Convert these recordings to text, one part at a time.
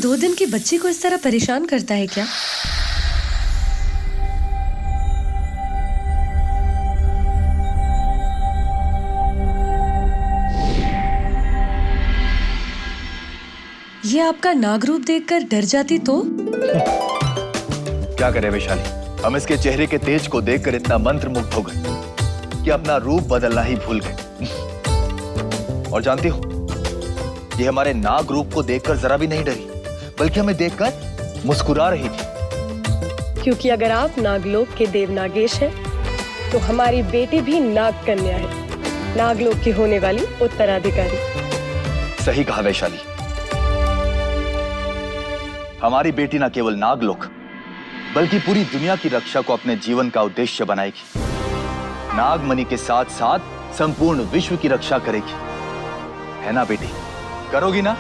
2 दिन की बच्ची को इस तरह परेशान करता है क्या? ये आपका नाग रूप देखकर डर जाती तो? क्या करे वैशाली, हम इसके चेहरे के तेज को देखकर इतना मंत्रमुग्ध हो गए कि अपना रूप बदलना ही भूल गए। और जानती हो, ये हमारे नाग रूप को देखकर जरा भी नहीं डरी, बल्कि हमें देखकर मुस्कुरा रही थी। क्योंकि अगर आप नागलोक के देव नागेश हैं, तो हमारी बेटी भी नाग कन्या है, नागलोक की होने वाली उत्तराधिकारी। सही कहा वैशाली, हमारी बेटी न केवल नागलोक बल्कि पूरी दुनिया की रक्षा को अपने जीवन का उद्देश्य बनाएगी। नागमणि के साथ साथ संपूर्ण विश्व की रक्षा करेगी, है ना बेटी? करोगी ना?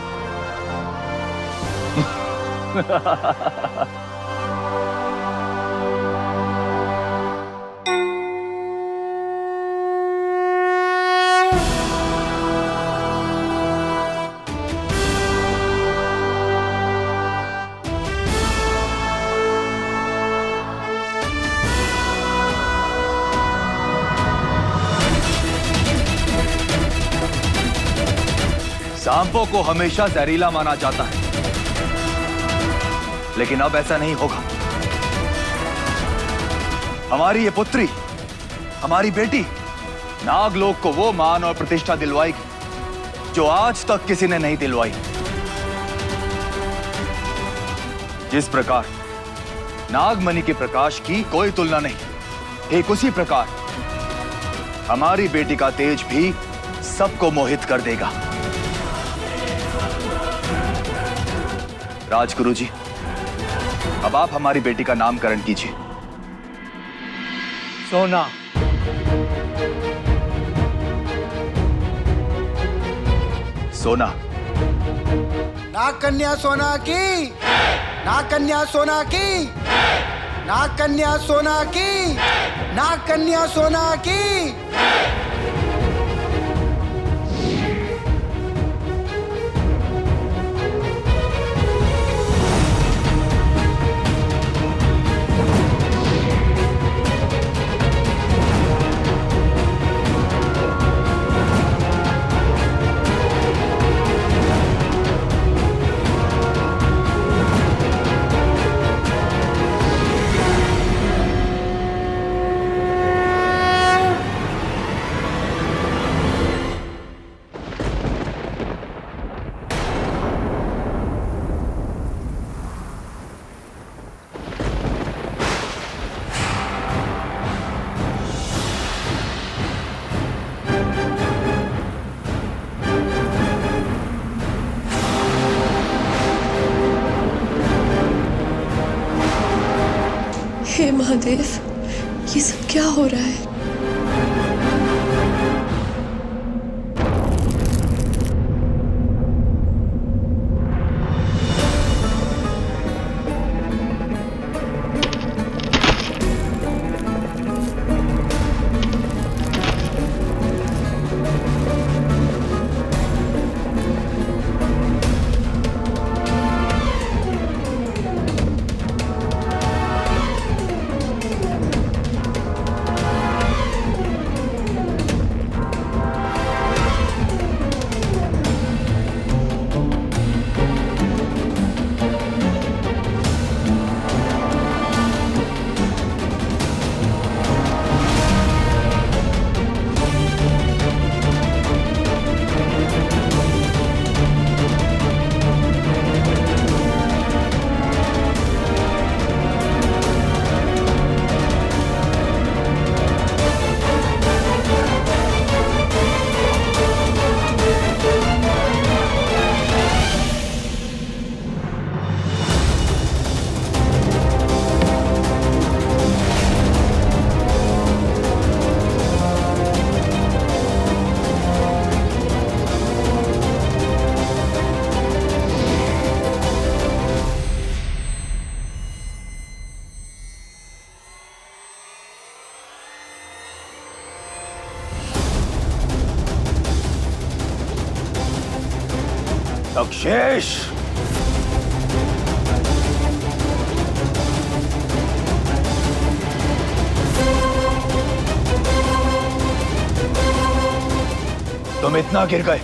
सांपों को हमेशा जहरीला माना जाता है, लेकिन अब ऐसा नहीं होगा। हमारी ये पुत्री, हमारी बेटी नागलोक को वो मान और प्रतिष्ठा दिलवाएगी जो आज तक किसी ने नहीं दिलवाई। जिस प्रकार नागमणि के प्रकाश की कोई तुलना नहीं, ठीक उसी प्रकार हमारी बेटी का तेज भी सबको मोहित कर देगा। राजगुरु जी, अब आप हमारी बेटी का नामकरण कीजिए। सोना। सोना। नाग कन्या सोना की, नाग कन्या सोना की, नाग कन्या सोना की, नाग कन्या सोना की। हे महादेव, ये सब क्या हो रहा है? दक्षेश, तुम इतना गिर गए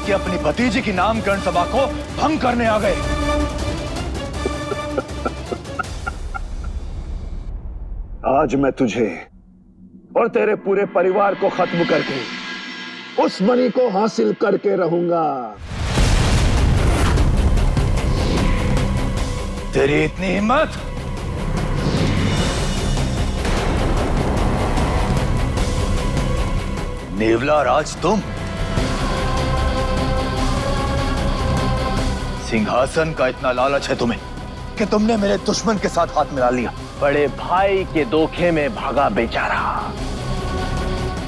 कि अपनी भतीजी की नामकरण सभा को भंग करने आ गए। आज मैं तुझे और तेरे पूरे परिवार को खत्म करके उस मणि को हासिल करके रहूंगा। तेरी इतनी हिम्मत? नेवला राज तुम? सिंहासन का इतना लालच है तुम्हें कि तुमने मेरे दुश्मन के साथ हाथ मिला लिया। बड़े भाई के धोखे में भागा बेचारा,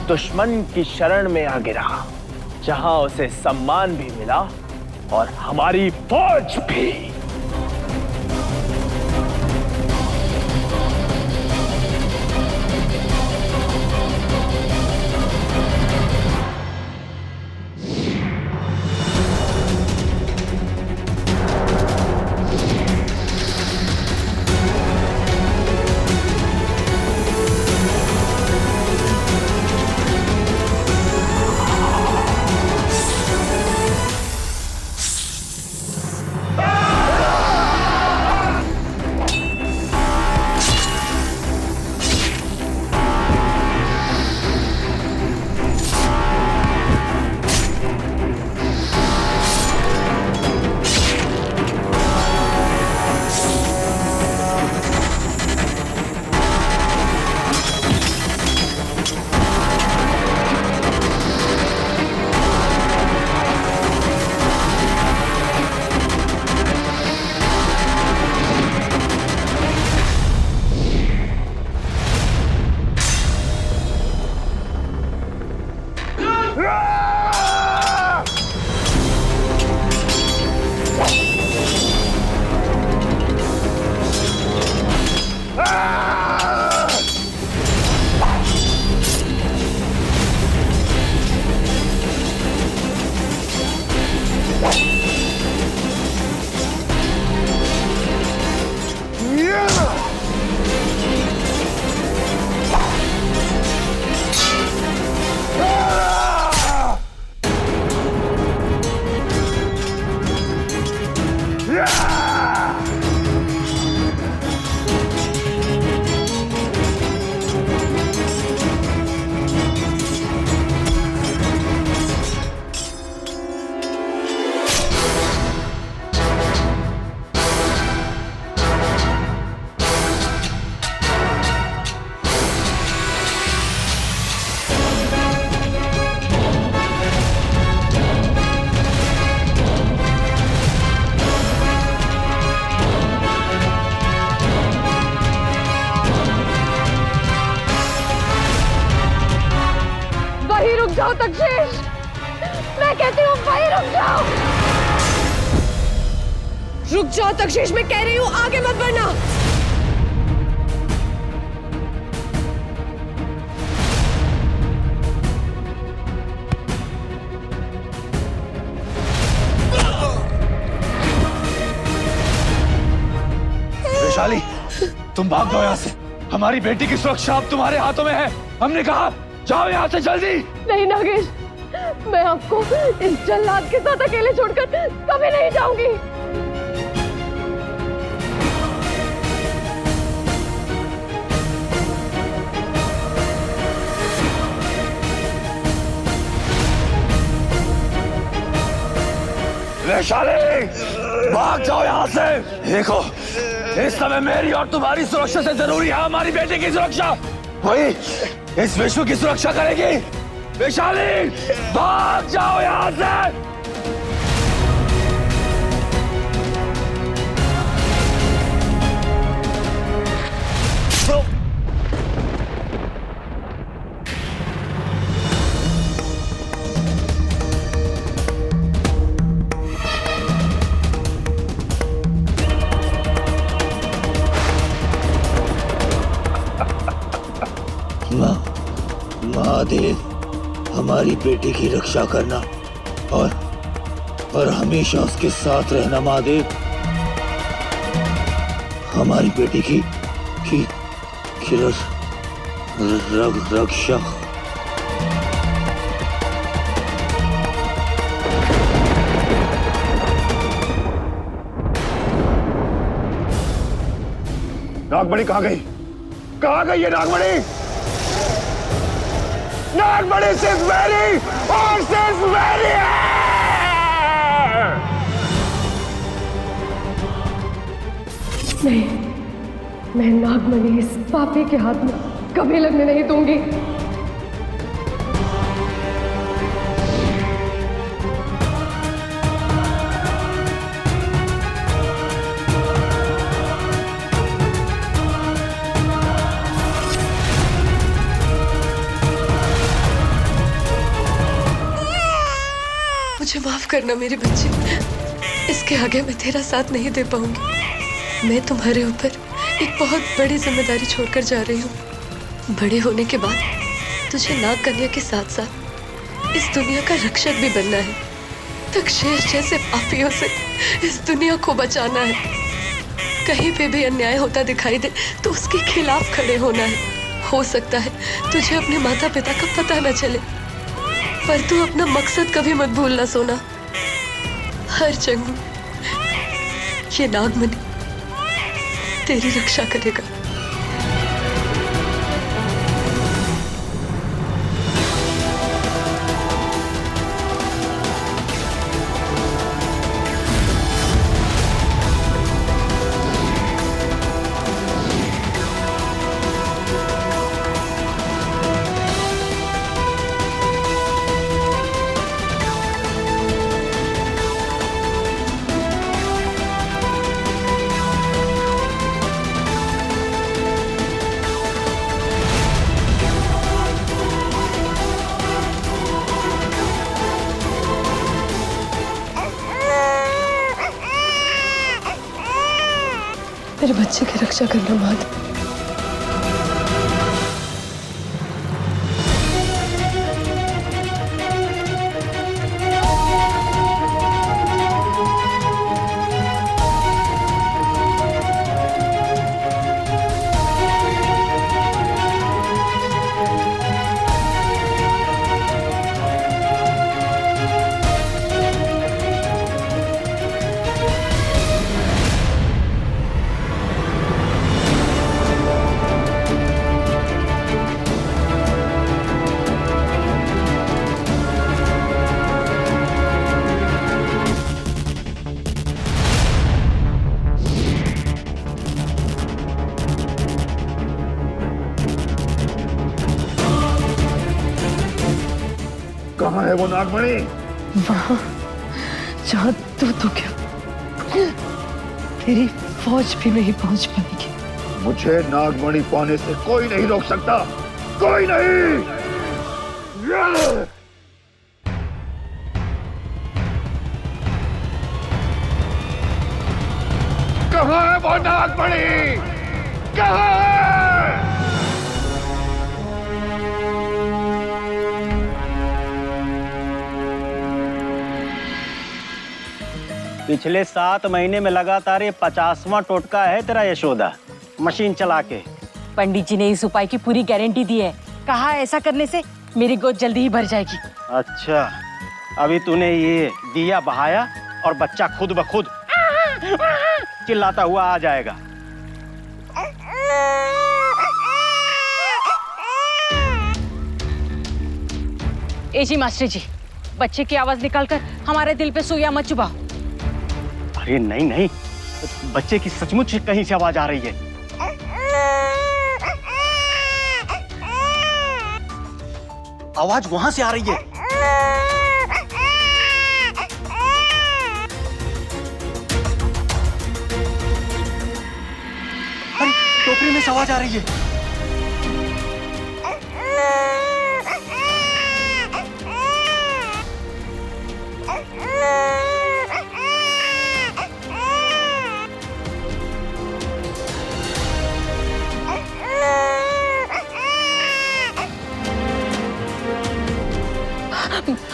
दुश्मन की शरण में आ गिरा, जहां उसे सम्मान भी मिला और हमारी फौज भी। जाओ तक्षेश, मैं कहती हूँ वहीं रुक जाओ। रुक जाओ तक्षेश, मैं कह रही हूँ आगे मत बढ़ना। वैशाली, तुम भाग जाओ यहाँ से। हमारी बेटी की सुरक्षा अब तुम्हारे हाथों में है। हमने कहा जाओ यहाँ से जल्दी। नहीं नागेश, मैं आपको इस जल्लाद के साथ अकेले छोड़कर कभी नहीं जाऊंगी। वैशाली, भाग जाओ यहाँ से। देखो, इस समय मेरी और तुम्हारी सुरक्षा से जरूरी है हमारी बेटी की सुरक्षा। वही इस विश्व की सुरक्षा करेगी। वैशाली, भाग जाओ यहाँ से। महादेव, हमारी बेटी की रक्षा करना और हमेशा उसके साथ रहना। महादेव, हमारी बेटी की रक्षा। नागमणि कहाँ गई? कहाँ गई ये नागमणि? नागमणि सिर्फ मेरी और सिर्फ मेरी है। नहीं, मैं नागमणि इस पापी के हाथ में कभी लगने नहीं दूंगी। मुझे माफ करना मेरे बच्चे, इसके आगे मैं तेरा साथ नहीं दे पाऊंगी। मैं तुम्हारे ऊपर एक बहुत बड़ी जिम्मेदारी छोड़कर जा रही हूँ। बड़े होने के बाद तुझे नाग कन्या के साथ साथ इस दुनिया का रक्षक भी बनना है। तक्षेश जैसे पापियों से इस दुनिया को बचाना है। कहीं पे भी अन्याय होता दिखाई दे तो उसके खिलाफ खड़े होना है। हो सकता है तुझे अपने माता पिता का पता न चले, पर तू अपना मकसद कभी मत भूलना सोना। हर जंग में ये नागमणि तेरी रक्षा करेगा। मेरे बच्चे की रक्षा करना माधव। कहाँ है वो नागमणि? वहां जहां तू क्या तेरी फौज भी नहीं पहुंच पाएगी। मुझे नागमणि पाने से कोई नहीं रोक सकता, कोई नहीं। कहाँ है वो नागमणि? कहाँ है? पिछले 7 महीने में लगातार ये 50वां टोटका है तेरा यशोदा, मशीन चला के। पंडित जी ने इस उपाय की पूरी गारंटी दी है। कहा ऐसा करने से मेरी गोद जल्दी ही भर जाएगी। अच्छा, अभी तूने ये दिया बहाया और बच्चा खुद ब खुद चिल्लाता हुआ आ जाएगा। ए जी मास्टर जी, बच्चे की आवाज निकालकर हमारे दिल पे सुइया मत चुभाओ। अरे नहीं नहीं, बच्चे की सचमुच कहीं से आवाज आ रही है। आवाज वहां से आ रही है। अरे टोकरी में से आवाज आ रही है।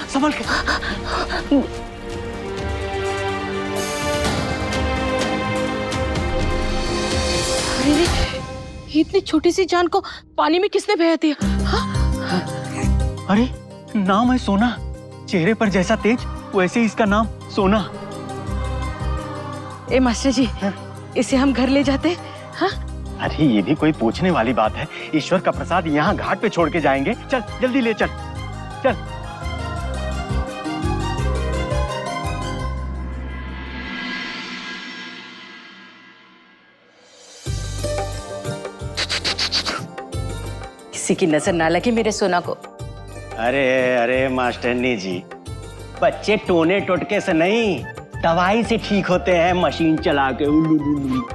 संभल के। अरे इतनी छोटी सी जान को पानी में किसने बहा दिया? हाँ? अरे नाम है सोना, चेहरे पर जैसा तेज वैसे ही इसका नाम सोना। ए मास्टर जी, इसे हम घर ले जाते हैं? हाँ? अरे ये भी कोई पूछने वाली बात है? ईश्वर का प्रसाद यहाँ घाट पे छोड़ के जाएंगे? चल जल्दी ले चल चल। किसी की नजर ना लगे मेरे सोना को। अरे अरे मास्टरनी जी, बच्चे टोने टोटके से नहीं, दवाई से ठीक होते हैं, मशीन चला के। उल्लू।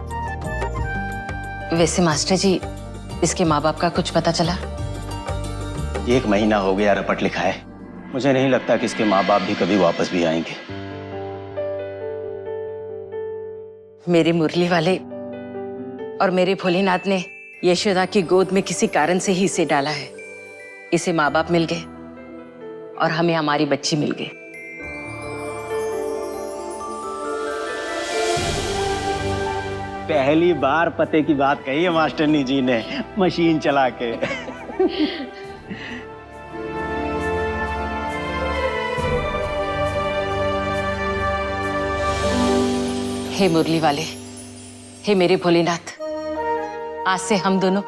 वैसे मास्टर जी, इसके माँ बाप का कुछ पता चला? 1 महीना हो गया रपट लिखा है। मुझे नहीं लगता कि इसके माँ बाप भी कभी वापस भी आएंगे। मेरे मुरली वाले और मेरे भोलेनाथ ने यशोदा की गोद में किसी कारण से ही इसे डाला है। इसे माँ बाप मिल गए और हमें हमारी बच्ची मिल गई। पहली बार पते की बात कही है मास्टरनी जी ने, मशीन चला के। हे मुरली वाले, हे मेरे भोलेनाथ, आज से हम दोनों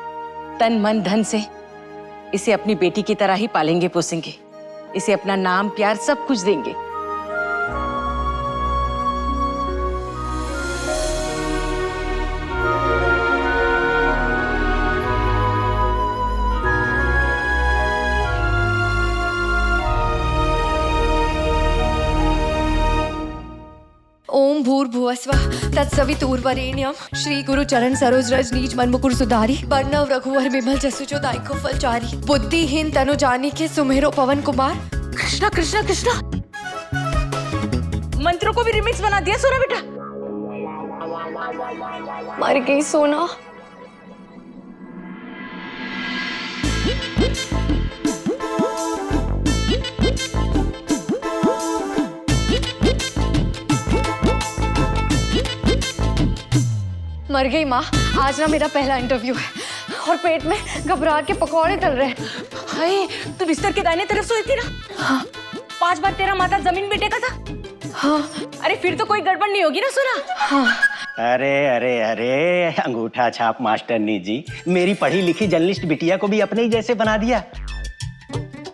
तन मन धन से इसे अपनी बेटी की तरह ही पालेंगे पोसेंगे। इसे अपना नाम प्यार सब कुछ देंगे। ओम भूर्भुवस्वः तत्सवितुर्वरेण्यं श्री गुरु चरण सरोज रज नीच मन मुकुर सुधारी बर्णव रघुवर विमल जसु जो दायको फलचारी बुद्धिहीन तनु जानिके सुमेरो पवन कुमार। कृष्णा कृष्णा कृष्णा, मंत्रों को भी रिमिक्स बना दिया सोना बेटा। मर गई सोना। मर गई माँ। आज ना मेरा पहला इंटरव्यू है और पेट में घबराहट के पकौड़े तल रहे हैं। हाय, तू बिस्तर के दाहिने तरफ सोई थी ना? हाँ। 5 बार तेरा माथा जमीन पे टेका था? हाँ। अरे फिर तो कोई गड़बड़ नहीं होगी ना सोना? हाँ। अरे अरे अरे, अंगूठा छाप मास्टरनी जी, मेरी पढ़ी लिखी जर्नलिस्ट बिटिया को भी अपने ही जैसे बना दिया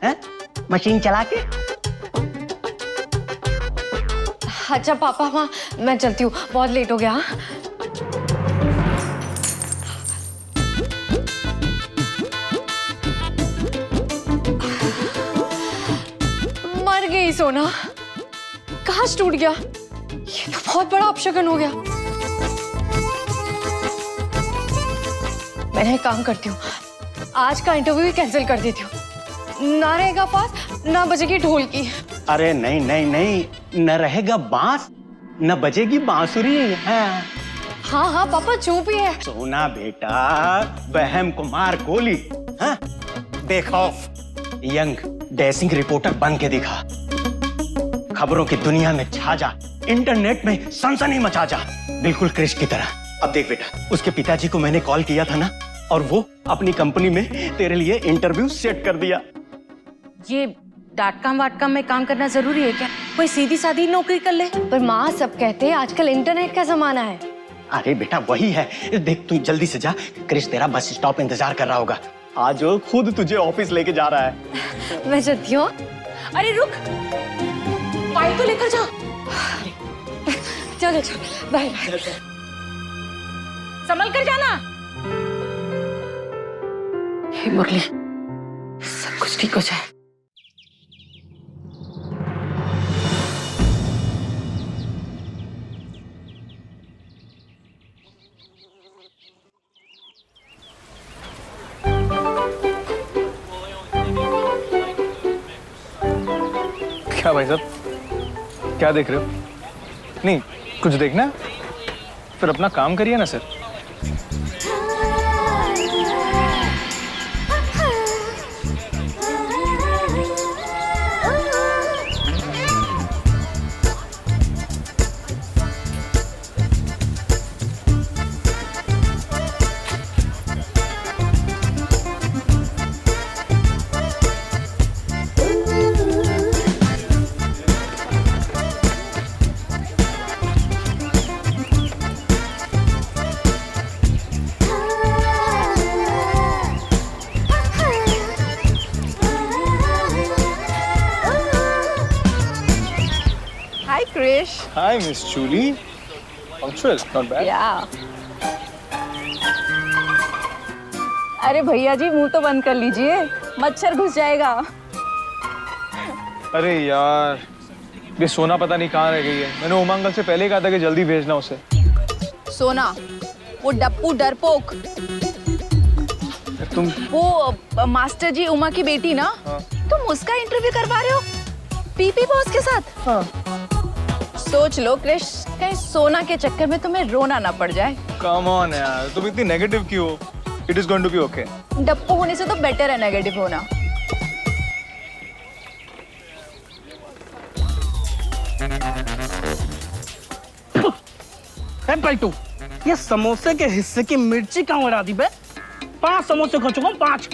है? मशीन चला के। अच्छा पापा, माँ मैं चलती हूँ, बहुत लेट हो गया। मर गई सोना। कांच टूट गया, ये तो बहुत बड़ा अपशगुन हो गया। मैं एक काम करती हूँ, आज का इंटरव्यू ही कैंसिल कर देती हूँ। ना रहेगा पास, ना बजेगी ढोल की। अरे नहीं नहीं नहीं, न रहेगा बांस, न बजेगी बांसुरी। हाँ हाँ हाँ पापा, चुप ही है। सोना बेटा, बहम कुमार कोहली, हाँ, बेखौफ यंग डैशिंग रिपोर्टर बन के दिखा। खबरों की दुनिया में छा जा, इंटरनेट में सनसनी मचा जा, बिल्कुल क्रिश की तरह। अब देख बेटा, उसके पिताजी को मैंने कॉल किया था ना, और वो अपनी कंपनी में तेरे लिए इंटरव्यू सेट कर दिया। ये डाटकॉम वाटकॉम में काम करना जरूरी है क्या? कोई सीधी सादी नौकरी कर ले। पर माँ, सब कहते हैं आजकल इंटरनेट का जमाना है। अरे बेटा वही है, देख तू जल्दी से जा, क्रिश तेरा बस स्टॉप इंतजार कर रहा होगा। आज वो खुद तुझे ऑफिस लेके जा रहा है। मैं चलती हूँ। अरे रुक, फाइल तो लेकर जा। चलो चलो, बाय बाय। संभल कर जाना। हे मुरली, सब कुछ ठीक हो जाए। क्या भाई साहब, क्या देख रहे हो? नहीं, कुछ देखना है? फिर अपना काम करिए ना सर। Hi, Krish. Hi Miss Julie, punctual, not bad. Yeah. अरे भैया जी मुंह तो बंद कर लीजिए, मच्छर घुस जाएगा। अरे यार, ये सोना पता नहीं कहाँ रह गई है। मैंने उमा अंकल से पहले ही कहा था कि जल्दी भेजना उसे। सोना, वो डप्पू डरपोक, तुम वो मास्टर जी उमा की बेटी ना, हाँ। तुम उसका इंटरव्यू करवा रहे हो पीपी बॉस के साथ? हाँ। सोच लो क्रिश, कहीं सोना के चक्कर में तुम्हें रोना ना पड़ जाए। कम ऑन यार, तुम इतनी नेगेटिव क्यों हो? It is going to be okay. डप्पू होने से तो बेटर है नेगेटिव होना। पलटू, ये समोसे के हिस्से की मिर्ची कहाँ उड़ा दी बे? 5 समोसे खा चुका हूँ, 5।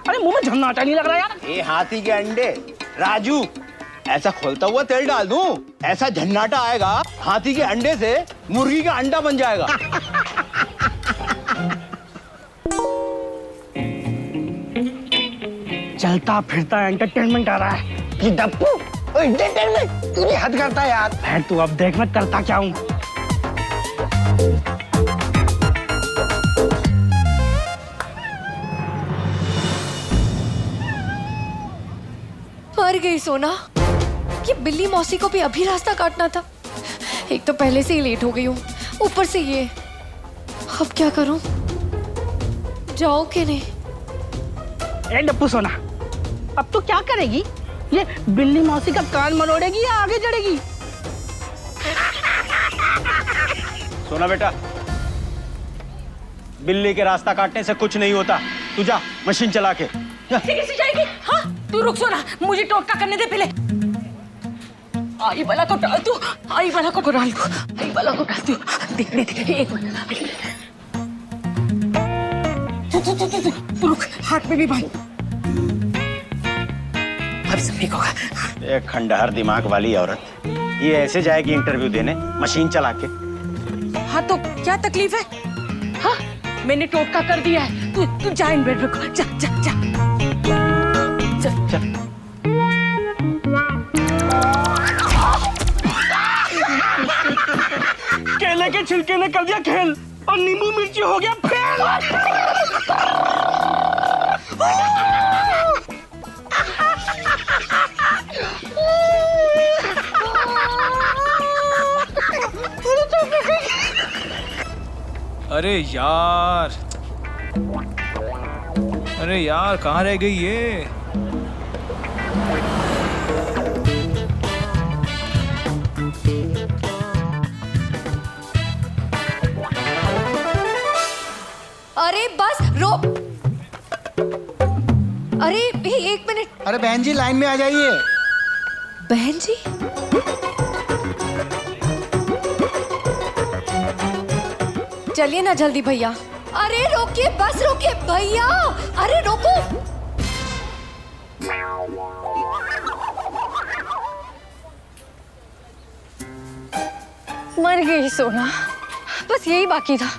अरे मुंह में झन्नाटा नहीं लग रहा यार। ये हाथी के अंडे राजू, ऐसा खोलता हुआ तेल डाल दूं, ऐसा झन्नाटा आएगा, हाथी के अंडे से मुर्गी का अंडा बन जाएगा। चलता फिरता एंटरटेनमेंट आ रहा है। ये डप्पू एंटरटेनमेंट, तू हद करता है यार। फिर तू अब देख मैं करता क्या हूँ। मर गई सोना। ये बिल्ली मौसी को भी अभी रास्ता काटना था। एक तो पहले से ही लेट हो गई हूँ, ऊपर से ये। अब क्या करूं? जाओ कि नहीं? ए डप्पू सोना, अब तू क्या करेगी? ये बिल्ली मौसी का कान मरोड़ेगी या आगे चढ़ेगी? सोना बेटा, बिल्ली के रास्ता काटने से कुछ नहीं होता। तू जा मशीन चला के। कैसे जाएगी? हाँ, तू रुक सोना, मुझे टोटका करने दे पहले। आई वाला को डाल तू, आई वाला को डाल तू, आई वाला को डाल तू। देख एक मिनट, तू रुक, हाथ में भी बांध। अब सब ठीक होगा। एक खंडहर दिमाग वाली औरत, ये ऐसे जाएगी इंटरव्यू देने मशीन चला के? हाँ तो क्या तकलीफ है? हाँ, मैंने टोटका कर दिया है। तू जा इन बेड रुक, जा जा जा। चल। केले के छिलके ने कर दिया खेल और नींबू मिर्ची हो गया फेल। अरे यार, अरे यार, कहाँ रह गई ये? अरे बस रोक। अरे एक मिनट। अरे बहन जी लाइन में आ जाइए। बहन जी? चलिए ना जल्दी भैया। अरे रोकिए, बस रोकिए भैया। अरे रोको। मर गई सोना, बस यही बाकी था।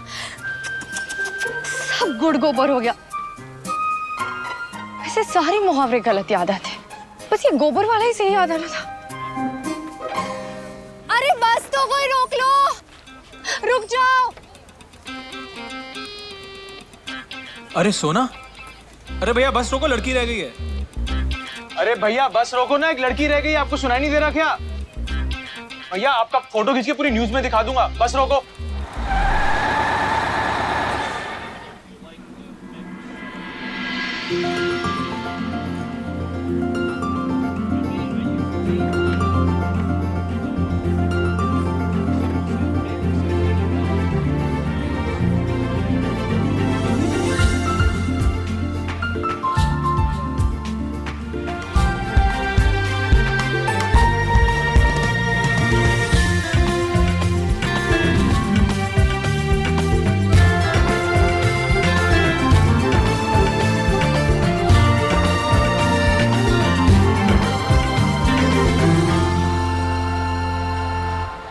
सब गुड़ गोबर हो गया। ऐसे सारे मुहावरे गलत याद आते, बस ये गोबर वाला ही सही याद आना था। अरे बस तो कोई रोक लो, रुक जाओ। अरे सोना, अरे भैया बस रोको, लड़की रह गई है। अरे भैया बस रोको ना, एक लड़की रह गई, आपको सुनाई नहीं दे रहा क्या? भैया आपका फोटो खींच के पूरी न्यूज में दिखा दूंगा, बस रोको।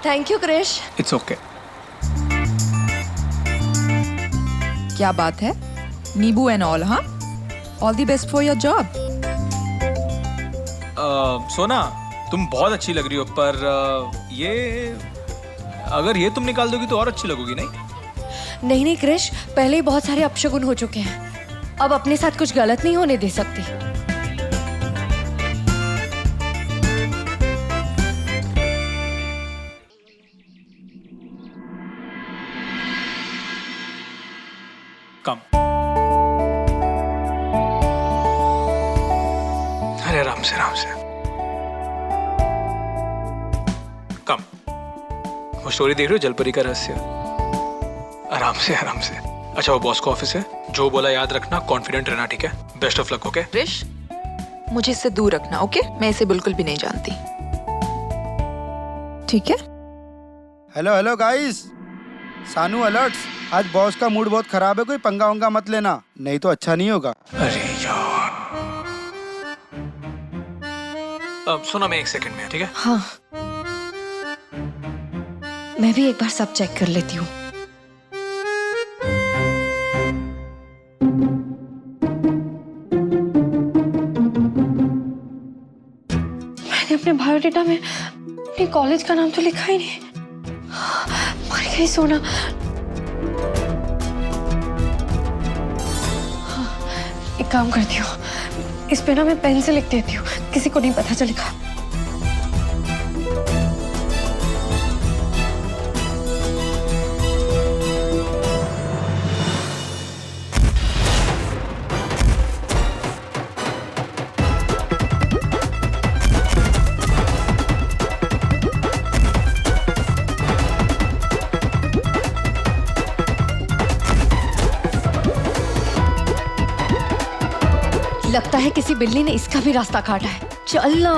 Thank you Krish. It's okay. क्या बात है? नींबू एंड ऑल, हाँ? All the best for your job. Sona, तुम बहुत अच्छी लग रही हो, पर ये अगर ये तुम निकाल दोगी तो और अच्छी लगोगी नहीं? नहीं नहीं क्रिश, पहले ही बहुत सारे अपशगुन हो चुके हैं, अब अपने साथ कुछ गलत नहीं होने दे सकती। कम। अरे आराम से आराम से। कम। वो स्टोरी देख रहे हो जलपरी का रहस्य? आराम से आराम से। अच्छा वो बॉस का ऑफिस है, जो बोला याद रखना, कॉन्फिडेंट रहना, ठीक है? Best of luck. Okay Krish, मुझे इससे दूर रखना, ओके? मैं इसे बिल्कुल भी नहीं जानती, ठीक है? हेलो हेलो गाइस, सानू अलर्ट्स। आज बॉस का मूड बहुत खराब है, कोई पंगा वंगा मत लेना, नहीं तो अच्छा नहीं होगा। अरे यार, अब सुनो, मैं 1 सेकंड में, ठीक है? हाँ, मैं भी एक बार सब चेक कर लेती हूँ। मैंने अपने बायोडेटा में अपने कॉलेज का नाम तो लिखा ही नहीं। मर गई सोना। हाँ, एक काम करती हूँ, इस पे ना मैं पेन से लिख देती हूँ, किसी को नहीं पता चलेगा। लगता है किसी बिल्ली ने इसका भी रास्ता काटा है। चल ना।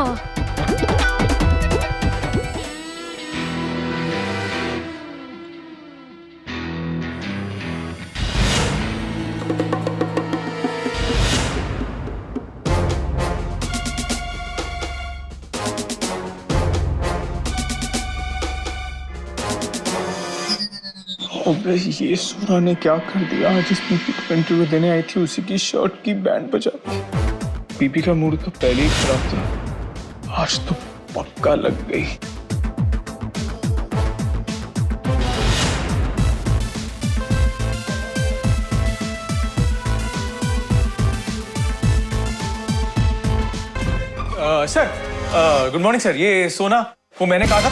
अबे ये सोना ने क्या कर दिया? जिस पीपी को इंटरव्यू देने आई थी उसी की शर्ट की बैंड बजा दी। पीपी का मूड तो पहले ही खराब था, आज तो पक्का लग गई। Sir, good morning sir. ये सोना, वो मैंने कहा था।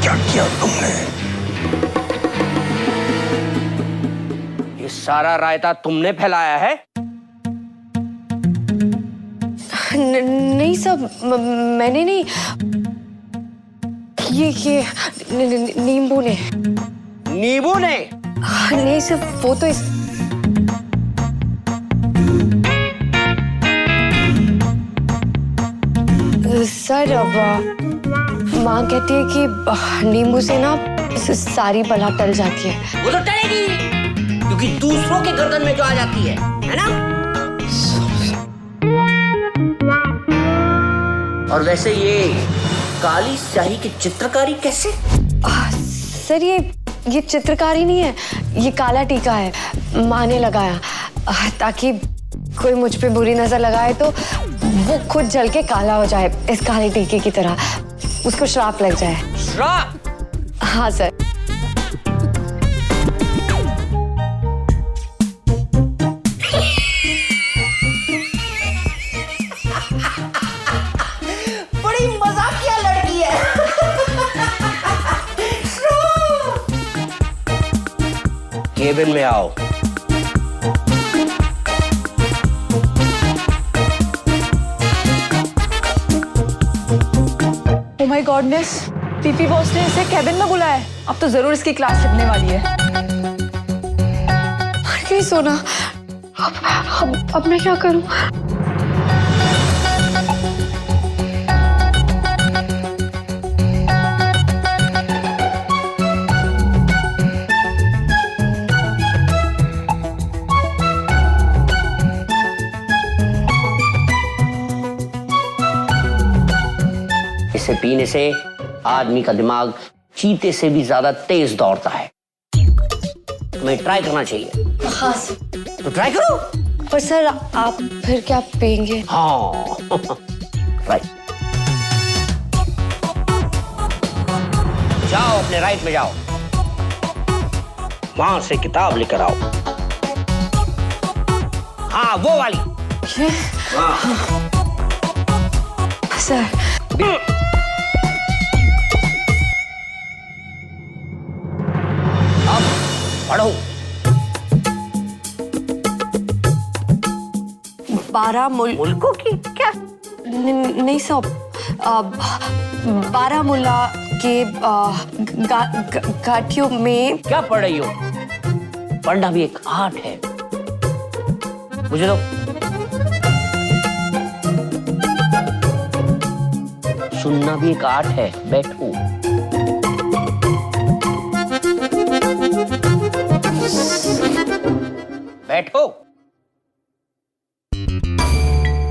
क्या किया तुमने? ये सारा रायता तुमने फैलाया है? नहीं सब, मैंने नहीं, ये नींबू ने। नींबू ने? नहीं सब, वो तो सर, अब माँ कहती है कि नींबू से ना सारी बला टल जाती है। वो तो टलेगी, क्योंकि दूसरों के गर्दन में जो आ जाती है ना? और वैसे ये काली स्याही की चित्रकारी कैसे? सर ये चित्रकारी नहीं है, ये काला टीका है, माँ ने लगाया ताकि कोई मुझ पे बुरी नजर लगाए तो वो खुद जल के काला हो जाए, इस काले टीके की तरह, उसको श्राप लग जाए। श्राप? हाँ सर। बड़ी मजाकिया लड़की है। केबिन में आओ। Oh my goodness, PP boss ने इसे केबिन में बुलाया है। अब तो जरूर इसकी क्लास लगने वाली है। मर गई सोना। अब मैं क्या करूं? इसे पीने से आदमी का दिमाग चीते से भी ज्यादा तेज दौड़ता है। तुम्हें ट्राई करना चाहिए। हाँ सर। तो ट्राई करो। पर सर आप फिर क्या पिएंगे? हाँ राइट। जाओ अपने राइट में जाओ, वहां से किताब लेकर आओ। हाँ वो वाली। हाँ। सर अब पढ़ो। 12 मुल्कों की क्या? नहीं सर, 12 मुल्ला के घाटियों में। क्या पढ़ रही हो? पढ़ना भी एक आर्ट है, मुझे तो। सुनना भी एक आर्ट है। बैठो। बैठो।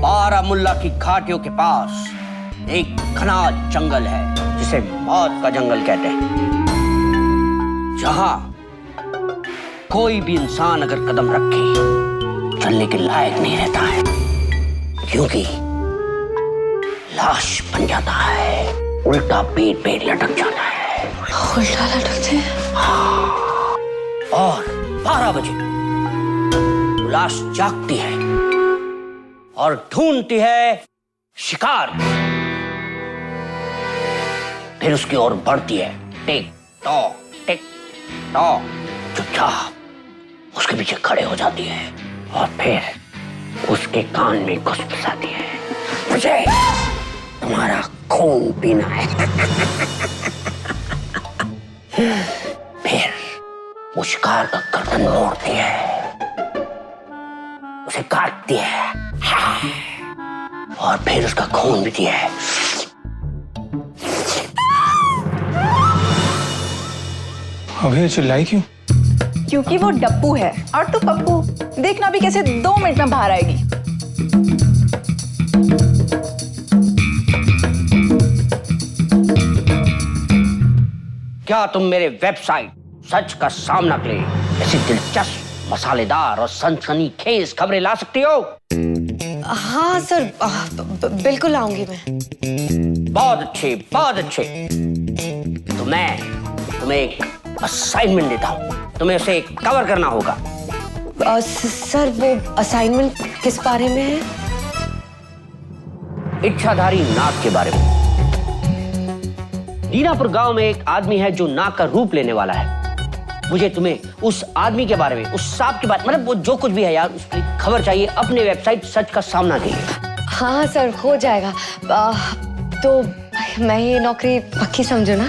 बारामुल्ला की घाटियों के पास एक घना जंगल है जिसे मौत का जंगल कहते हैं, जहां कोई भी इंसान अगर कदम रखे चलने के लायक नहीं रहता है, क्योंकि लाश बन जाता है, उल्टा पेट पेट लटक जाता है। उल्टा लटकते हैं? हाँ। और 12 बजे लाश जागती है और ढूंढती है शिकार, फिर उसकी ओर बढ़ती है। टिक टॉक चुपचाप उसके पीछे खड़े हो जाती है और फिर उसके कान में घुसघुसाती है, मुझे तुम्हारा खून पीना है। फिर वो शिकार का गर्दन मोड़ती है, उसे काटती है और फिर उसका खून पीती है। अभी चिल्लाई क्यों? क्योंकि वो डप्पू है और तू पप्पू। देखना भी कैसे 2 मिनट में बाहर आएगी। क्या तुम मेरे वेबसाइट सच का सामना के लिए ऐसी दिलचस्प, मसालेदार और सनसनीखेज खबरें ला सकती हो? हाँ सर, बिल्कुल आऊंगी मैं। बहुत अच्छे, बहुत अच्छे। तो मैं तुम्हें एक असाइनमेंट देता हूँ, तुम्हें उसे कवर करना होगा। सर वो असाइनमेंट किस बारे में है? इच्छाधारी नाग के बारे में। दीनापुर गांव में एक आदमी है जो नाग का रूप लेने वाला है। मुझे तुम्हें उस आदमी के बारे में, उस सांप के बारे में, मतलब वो जो कुछ भी है यार, उसकी खबर चाहिए अपने वेबसाइट सच का सामना के लिए। हाँ सर, हो जाएगा। तो मैं ये नौकरी पक्की समझू ना?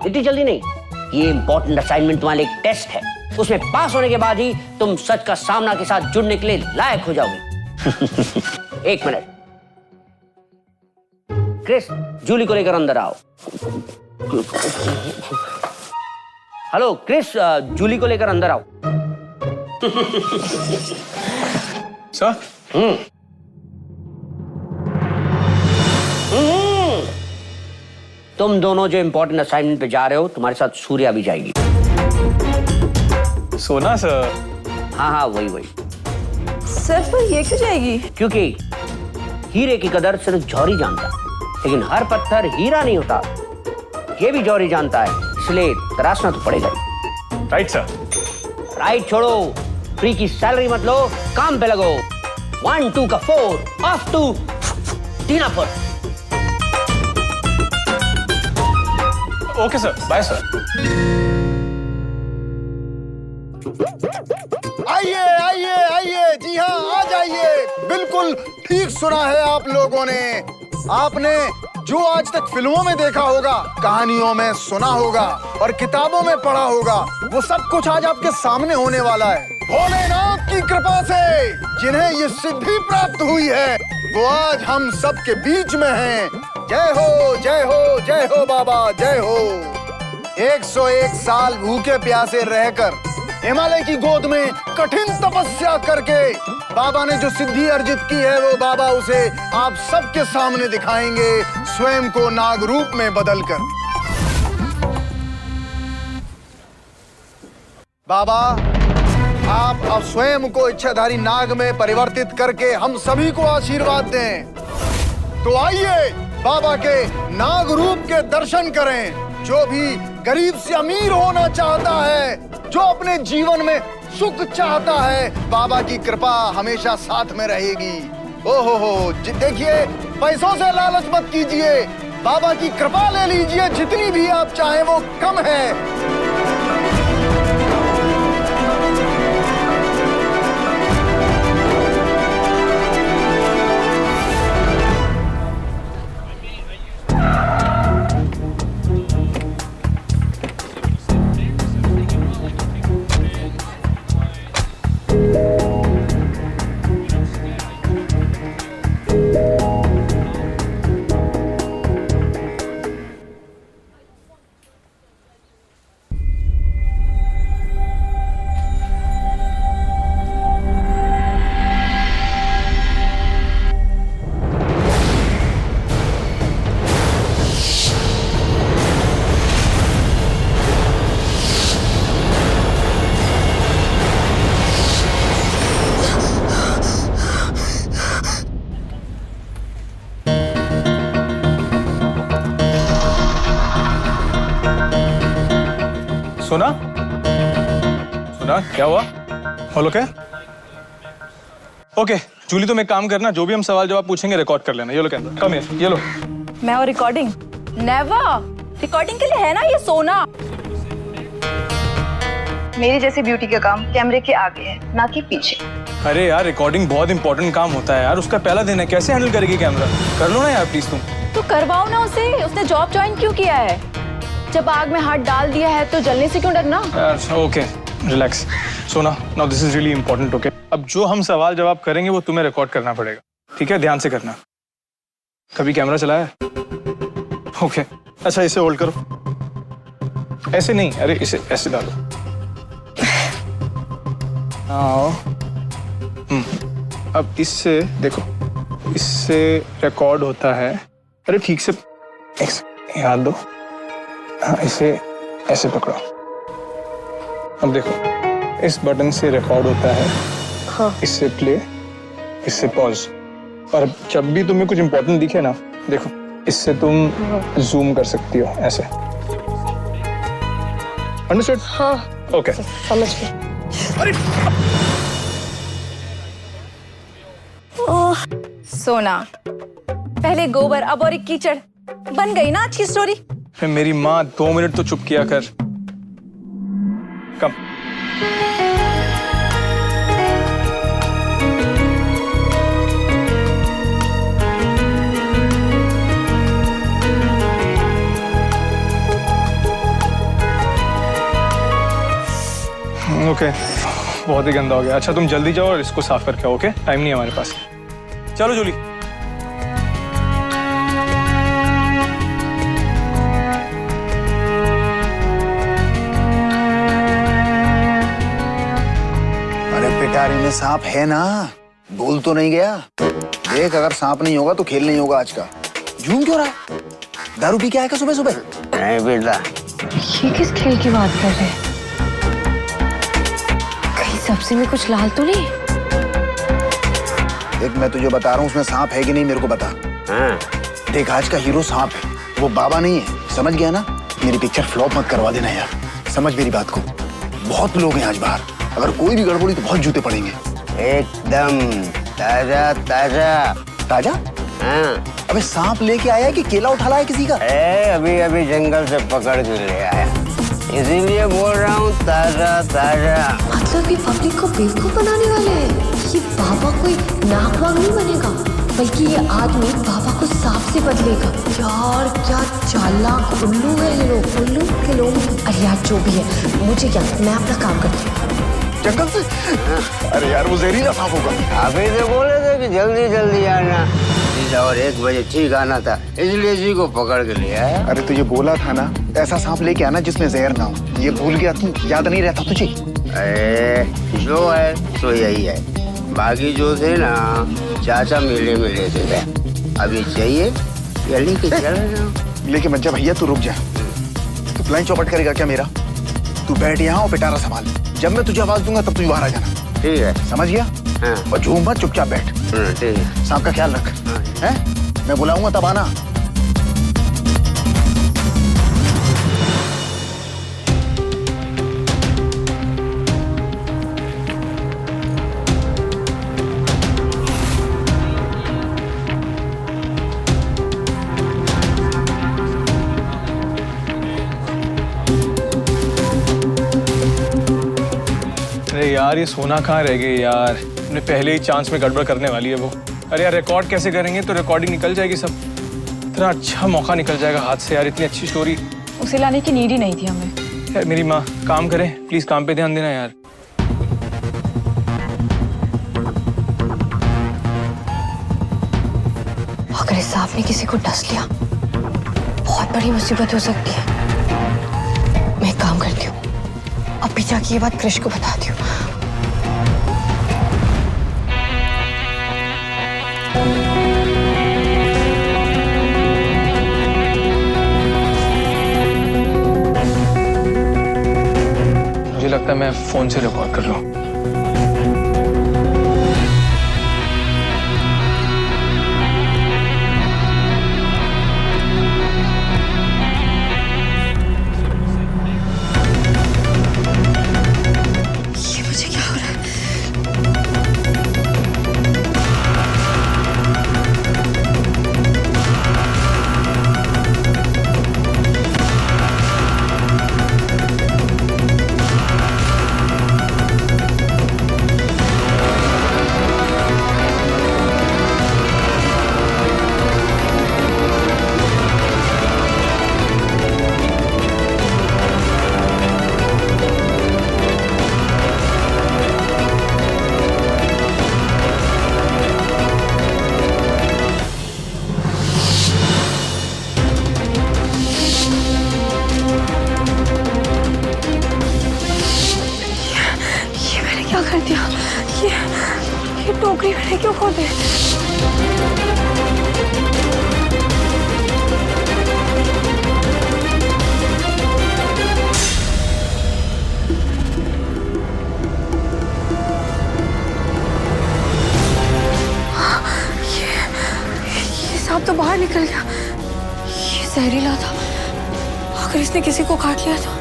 इतनी जल्दी नहीं। ये इंपॉर्टेंट असाइनमेंट तुम्हारे लिए एक टेस्ट है, उसमें पास होने के बाद ही तुम सच का सामना के साथ जुड़ने के लिए लायक हो जाओगे। 1 मिनट, क्रिस, जूली को लेकर अंदर आओ। हेलो क्रिस, जूली को लेकर अंदर आओ। सर? तुम दोनों जो इंपॉर्टेंट असाइनमेंट पे जा रहे हो, तुम्हारे साथ सूर्या भी जाएगी। सोना सर? हाँ वही। सर पर ये क्यों जाएगी? क्योंकि हीरे की कदर सिर्फ जौहरी जानता है, लेकिन हर पत्थर हीरा नहीं होता, ये भी जौहरी जानता है, इसलिए तराशना तो पड़ेगा ही। Right sir. राइट छोड़ो, फ्री की सैलरी मत लो, काम पे लगो। 1 2 का 4, off to Dinapur. Okay sir, bye sir. आइए, जी हाँ, आ जाइए। बिल्कुल ठीक सुना है आप लोगों ने। आपने जो आज तक फिल्मों में देखा होगा, कहानियों में सुना होगा और किताबों में पढ़ा होगा, वो सब कुछ आज आपके सामने होने वाला है। भोलेनाथ की कृपा से जिन्हें ये सिद्धि प्राप्त हुई है, वो आज हम सब के बीच में हैं। जय हो, जय हो, जय हो बाबा, जय हो। 101 साल भूखे प्यासे रहकर हिमालय की गोद में कठिन तपस्या करके बाबा ने जो सिद्धि अर्जित की है वो बाबा उसे आप सबके सामने दिखाएंगे, स्वयं को नाग रूप में बदलकर। बाबा, आप अब स्वयं को इच्छाधारी नाग में परिवर्तित करके हम सभी को आशीर्वाद दें। तो आइए बाबा के नाग रूप के दर्शन करें। जो भी गरीब से अमीर होना चाहता है, जो अपने जीवन में सुख चाहता है, बाबा की कृपा हमेशा साथ में रहेगी। ओहो, देखिए, पैसों से लालच मत कीजिए, बाबा की कृपा ले लीजिए, जितनी भी आप चाहें वो कम है। सुना क्या हुआ? All okay? ओके जूली, तुम एक काम करना, जो भी हम सवाल जवाब पूछेंगे रिकॉर्ड कर लेना। ये लो कैमरा, कम हियर, ये लो। मैं और रिकॉर्डिंग? नेवर। रिकॉर्डिंग के लिए है ना ये सोना। मेरी जैसे ब्यूटी का काम कैमरे के आगे है, ना कि पीछे। अरे यार, रिकॉर्डिंग बहुत इंपॉर्टेंट काम होता है यार, उसका पहला दिन है, कैसे हैंडल करेगी कैमरा? कर लो ना यार प्लीज तुम। तो करवाओ ना उसे, उसने जॉब ज्वाइन क्यों किया है? जब आग में हाथ डाल दिया है तो जलने से क्यों डरना? Okay relax. Sona, now this is really important. Okay, अब जो हम सवाल जवाब करेंगे वो तुम्हें रिकॉर्ड करना पड़ेगा, ठीक है? ध्यान से करना। कभी कैमरा चलाया है? ओके, अच्छा इसे होल्ड करो। ऐसे नहीं, अरे इसे ऐसे डालो। आओ। अब इससे देखो, इससे रिकॉर्ड होता है। अरे ठीक से याद दो। हाँ, इसे ऐसे पकड़ो। अब देखो, इस बटन से रिकॉर्ड होता है। हाँ। इससे प्ले, इससे पॉज। और जब भी तुम्हें कुछ इंपॉर्टेंट दिखे ना, देखो इससे तुम जूम कर सकती हो ऐसे। अंडरस्टूड? हाँ। ओके, समझ गई। ओह सोना, पहले गोबर अब और एक कीचड़, बन गई ना अच्छी स्टोरी। मेरी माँ 2 मिनट तो चुप किया कर। कम। ओके, बहुत ही गंदा हो गया। अच्छा तुम जल्दी जाओ और इसको साफ करके आओ। ओके, टाइम नहीं है हमारे पास। चलो जूली। पिटारी में सांप है ना, भूल तो नहीं गया? देख, अगर सांप नहीं होगा तो खेल नहीं होगा आज का। झूम क्यों रहा? दारू पी के आएगा सुबह सुबह? नहीं बेटा। ये किस खेल की बात कर रहे हैं? कहीं सब्जी में कुछ लाल तो नहीं? देख, मैं तुझे बता रहा हूँ, उसमें सांप है कि नहीं मेरे को बता। हाँ। देख, आज का हीरो सांप है, वो बाबा नहीं है, समझ गया ना? मेरी पिक्चर फ्लॉप मत करवा देना यार, समझ मेरी बात को। बहुत लोग हैं आज बाहर, अगर कोई भी गड़बड़ी तो बहुत जूते पड़ेंगे। एकदम ताजा ताजा। ताजा? हाँ। अबे सांप लेके आया कि केला उठा लाया किसी का? अभी अभी जंगल से पकड़ के ले आया, इसीलिए बोल रहा हूँ ताजा ताजा। मतलब ये पब्लिक को बेवकूफ बनाने वाले हैं। ये बाबा कोई नाग वाग नहीं बनेगा, बल्कि ये आदमी बाबा को सांप से बदलेगा। यार क्या चालाक उल्लू है ये लोग, उल्लू के लोग। अरे यार जो भी है, मुझे क्या, मैं अपना काम करती हूँ। जंगल से? अरे यार वो जहरीला सांप होगा। अभी तो बोले थे कि जल्दी जल्दी आना, और 1 बजे ठीक आना था, इसलिए जी को पकड़ के ले आया। अरे तुझे बोला था ना, ऐसा सांप लेके आना जिसमें जहर ना हो। ये भूल गया तू? याद नहीं रहता तुझे? अरे जो है तो यही है, बाकी जो थे ना चाचा मेले में लेते थे। अभी चाहिए या लेके चल। लेके मत जा भैया, तू रुक जा। तू फ्लाइंग चौपट करेगा क्या मेरा? तू बैठ यहाँ और पिटारा संभाल। जब मैं तुझे आवाज दूंगा तब तू बाहर आ जाना। ठीक है, समझ गया? हाँ। और झूम मत, चुपचाप बैठ। ठीक है। सांप का ख्याल रख। हैं? मैं बुलाऊंगा तब आना। अरे यार, ये सोना कहाँ रह गई यार? अपने पहले ही चांस में गड़बड़ करने वाली है वो। अरे यार, रिकॉर्ड कैसे करेंगे? तो रिकॉर्डिंग निकल जाएगी सब। इतना अच्छा मौका निकल जाएगा हाथ से यार, इतनी अच्छी स्टोरी। उसे लाने की नीड ही नहीं थी हमें। यार मेरी माँ, काम करें प्लीज, काम पे ध्यान देना यार। अगर इस सांप ने किसी को डस लिया, बहुत बड़ी मुसीबत हो सकती है। मैं एक काम करती हूँ, अभी जाके ये बात कृष को बताती हूँ। मुझे लगता है मैं फोन से रिकॉर्ड कर लूं। ये टोकरी मैंने क्यों खोल दी? ये सांप तो बाहर निकल गया। ये जहरीला था। अगर इसने किसी को काट लिया तो।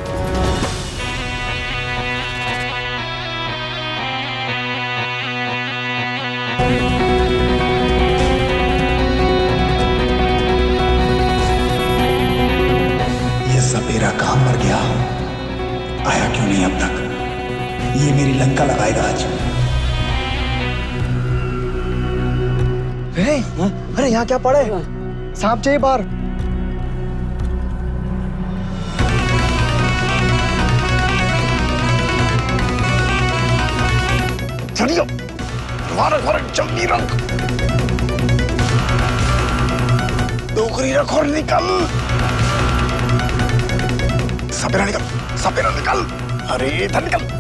ये सपेरा कहां मर गया, आया क्यों नहीं अब तक? ये मेरी लंका लगाएगा आज। अरे यहाँ क्या पड़े? सांप चाहिए बाहर। चलिए, जल्दी रख। टोकरी रख और निकल। सपेरा निकल, सपेरा निकल। अरे इधर निकल।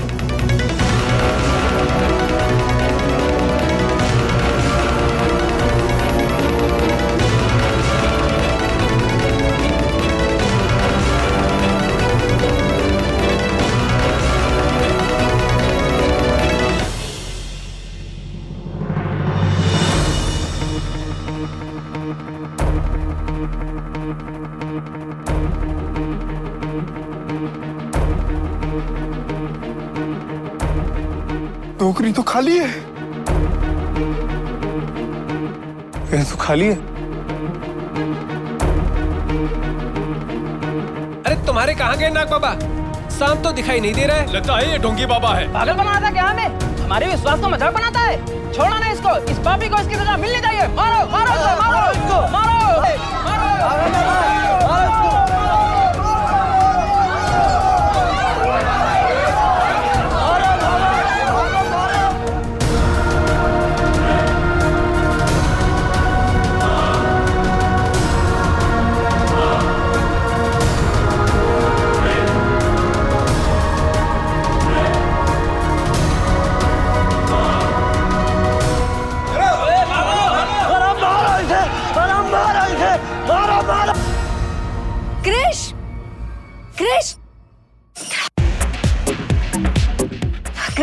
टोकरी तो खाली है। ये तो खाली है। अरे तुम्हारे कहाँ गए नाग बाबा? सांप तो दिखाई नहीं दे रहा है। लगता है ये ढोंगी बाबा है। पागल बनाता क्या हमें? हमारे विश्वास को मजाक बनाता है। छोड़ो ना इसको, इस पापी को इसकी सजा मिलनी चाहिए। मारो मारो इसको, मारो इसको, मारो मारो।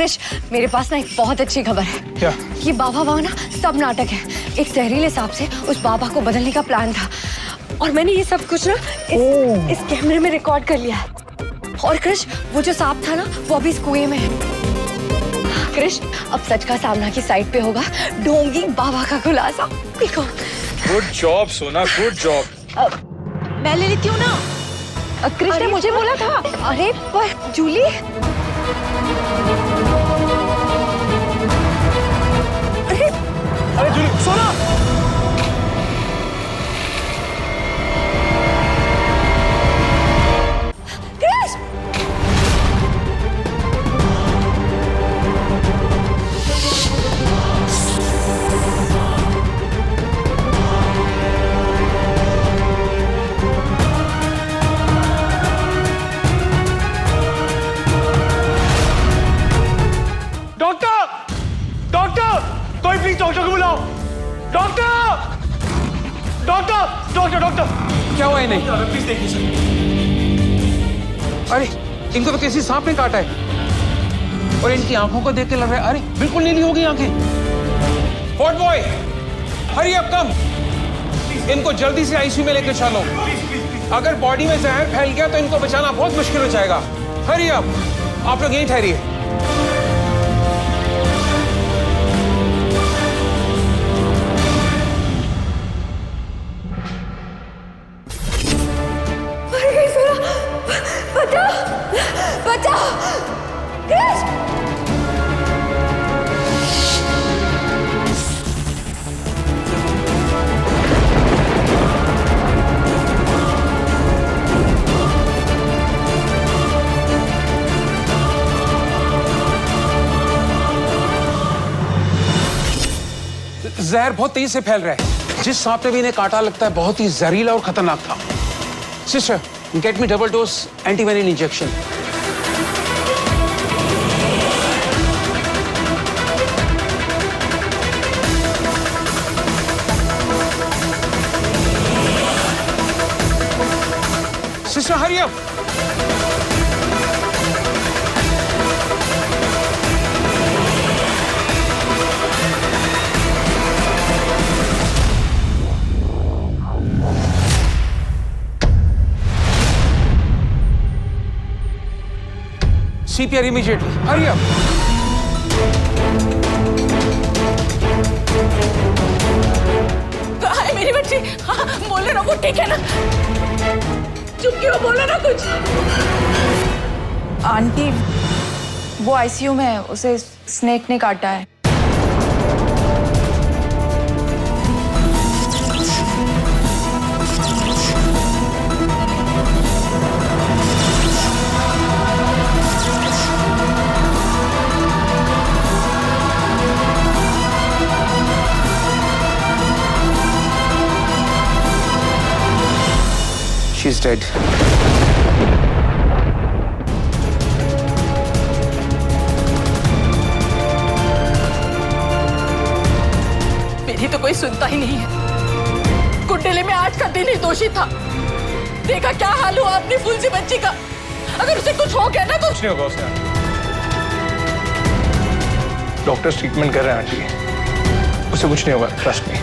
क्रिश, मेरे पास ना एक बहुत अच्छी खबर है। क्या? ये बाबा वहाँ ना सब नाटक है। एक जहरीले सांप से उस बाबा को बदलने का प्लान था और मैंने ये सब कुछ ना इस कैमरे में रिकॉर्ड कर लिया है। और क्रिश, वो जो सांप था ना वो अभी इस कुएं में है। क्रिश, अब सच का सामना की साइड पे होगा ढोंगी बाबा का खुलासा। गुड जॉब सोना, गुड जॉब। मैं ले लेती हूँ ना। क्रिश ने मुझे बोला था। अरे पर जूली, अरे जूली, सोना। क्रिश, कोई प्लीज डॉक्टर को बुलाओ। Doctor, doctor, doctor, doctor. क्या हुआ इन्हें? प्लीज देखिए सर। अरे इनको तो किसी सांप ने काटा है और इनकी आंखों को देख के लग रहा है अरे बिल्कुल नीली हो गई आंखें। Ward boy, hurry up come. इनको जल्दी से आईसीयू में लेकर चलो। अगर बॉडी में जहर फैल गया तो इनको बचाना बहुत मुश्किल हो जाएगा। हरी अप, आप लोग यहीं ठहरिए। बचाओ, क्रिश! जहर बहुत तेज से फैल रहा है। जिस सांप ने भी इन्हें काटा लगता है बहुत ही जहरीला और खतरनाक था। Sister, get me double dose antivenin injection. Sister, hurry up. CPR immediately. Hurry up. कहाँ है मेरी बच्ची? हाँ, बोले ना, वो ठीक है ना? चुप क्यों, बोलो ना कुछ। आंटी, वो आईसीयू में है, उसे स्नेक ने काटा है। She's dead. मेरी तो कोई सुनता ही नहीं है। कुंडली में आज का दिन ही दोषी था। देखा क्या हाल हुआ अपनी फूल सी बच्ची का। अगर उसे कुछ हो गया ना तो कुछ नहीं होगा उसे। डॉक्टर्स ट्रीटमेंट कर रहे हैं आंटी, उसे कुछ नहीं होगा, ट्रस्ट मी।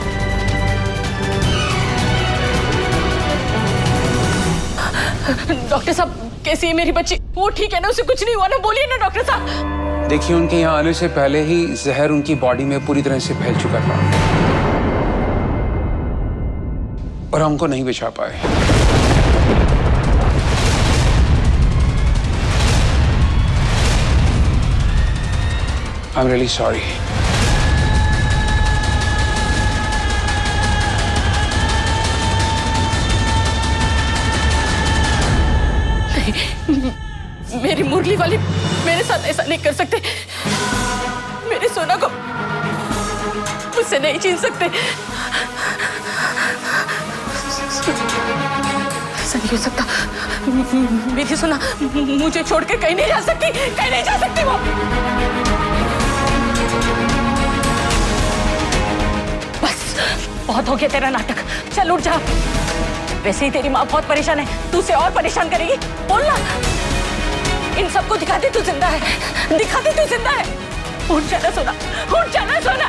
डॉक्टर साहब, कैसी है मेरी बच्ची? वो ठीक है ना? उसे कुछ नहीं हुआ ना? बोलिए ना डॉक्टर साहब। देखिए, उनके यहाँ आने से पहले ही जहर उनकी बॉडी में पूरी तरह से फैल चुका था और हमको नहीं बचा पाए। I am really sorry. मेरी मुरली वाली मेरे साथ ऐसा नहीं कर सकते। मेरे सोना को मुझसे नहीं छीन सकते। ऐसा नहीं हो सकता। मेरी सोना मुझे छोड़ के कहीं नहीं जा सकती, कहीं नहीं जा सकती वो। बस बहुत हो गया तेरा नाटक, चल उठ जा। वैसे ही तेरी माँ बहुत परेशान है, तू उसे और परेशान करेगी। बोलना, इन सबको दिखा दे तू जिंदा है, दिखा दे तू जिंदा है। उठ जाना सोना, उठ जाना सोना,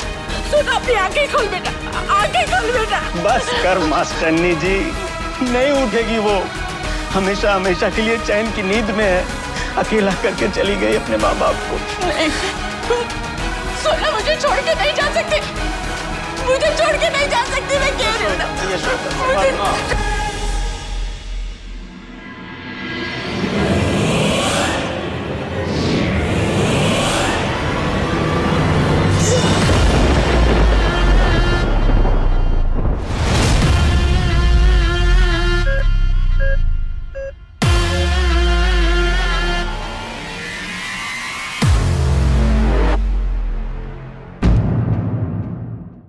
सोना अपनी आंखें खोल बेटा, आंखें खोल बेटा। बस कर मास्टरनी जी, नहीं उठेगी वो। हमेशा हमेशा के लिए चैन की नींद में है, अकेला करके चली गई अपने माँ बाप को। नहीं सोना, मुझे छोड़ के नहीं जा सकती, मुझे छोड़ के नहीं जा सकती, मैं कह रही हूँ ना।